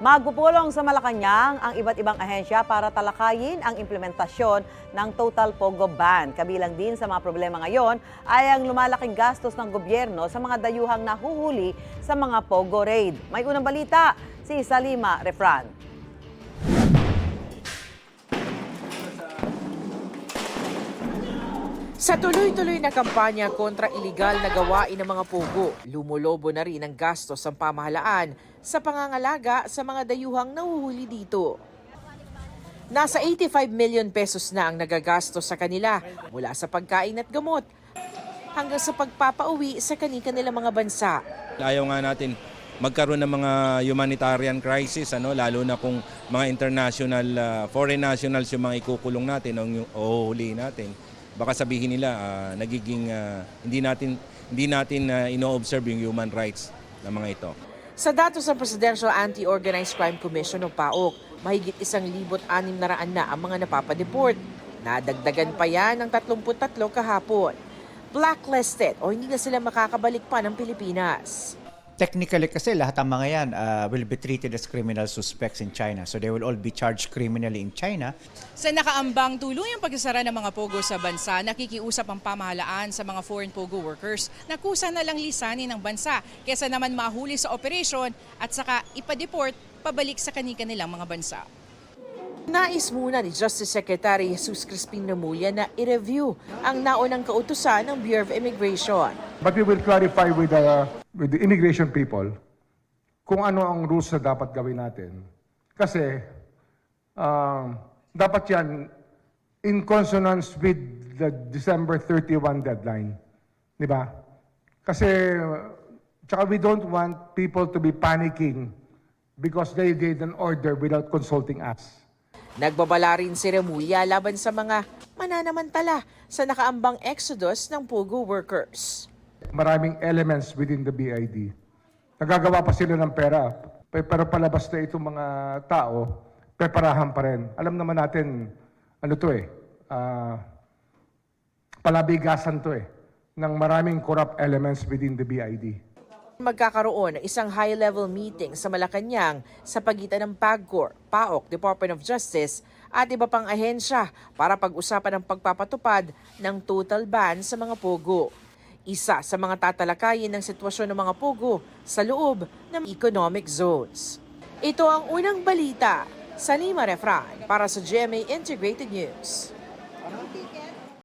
Magpupulong sa Malacanang ang iba't ibang ahensya para talakayin ang implementasyon ng Total Pogo Ban. Kabilang din sa mga problema ngayon ay ang lumalaking gastos ng gobyerno sa mga dayuhang nahuhuli sa mga Pogo raid. May unang balita, si Salima Refran. Sa tuloy-tuloy na kampanya kontra iligal na gawain ng mga pogo, lumulobo na rin ang gastos ng pamahalaan sa pangangalaga sa mga dayuhang nahuhuli dito. Nasa 85 million pesos na ang nagagastos sa kanila mula sa pagkain at gamot hanggang sa pagpapauwi sa kanilang mga bansa. Ayaw nga natin magkaroon ng mga humanitarian crisis, lalo na kung mga international, foreign nationals yung mga ikukulong natin o uhuli natin. Baka sabihin nila nagiging hindi natin ino-observe yung human rights ng mga ito. Sa datos ng Presidential Anti-Organized Crime Commission o PAOK, mahigit 1,600 na ang mga napapadeport. Nadagdagan pa yan ng 33 kahapon. Blacklisted o hindi na sila makakabalik pa ng Pilipinas. Technically kasi lahat ng mga yan will be treated as criminal suspects in China. So they will all be charged criminally in China. Sa nakaambang tuluyang pagsasara ng mga pogo sa bansa, nakikiusap ang pamahalaan sa mga foreign pogo workers na kusa na lang lisanin ng bansa kesa naman mahuli sa operasyon at saka ipa-deport pabalik sa kanilang mga bansa. Nais muna ni Justice Secretary Jesus Crispin Remulla na i-review ang naunang kautusan ng Bureau of Immigration. But we will clarify with the immigration people kung ano ang rules na dapat gawin natin. Kasi dapat yan in consonance with the December 31 deadline. Di ba? Kasi tsaka we don't want people to be panicking because they gave an order without consulting us. Nagbabala rin si Remulla laban sa mga mananamantala sa nakaambang exodus ng pogo workers. Maraming elements within the BID. Nagagawa pa sila ng pera, pero palabas na itong mga tao, preparahan pa rin. Alam naman natin, palabigasan to ng maraming corrupt elements within the BID. Magkakaroon ng isang high-level meeting sa Malacanang sa pagitan ng PAGCOR, PAOK, Department of Justice at iba pang ahensya para pag-usapan ang pagpapatupad ng total ban sa mga pogo. Isa sa mga tatalakayin ng sitwasyon ng mga pogo sa loob ng economic zones. Ito ang unang balita. Salima Refran para sa GMA Integrated News.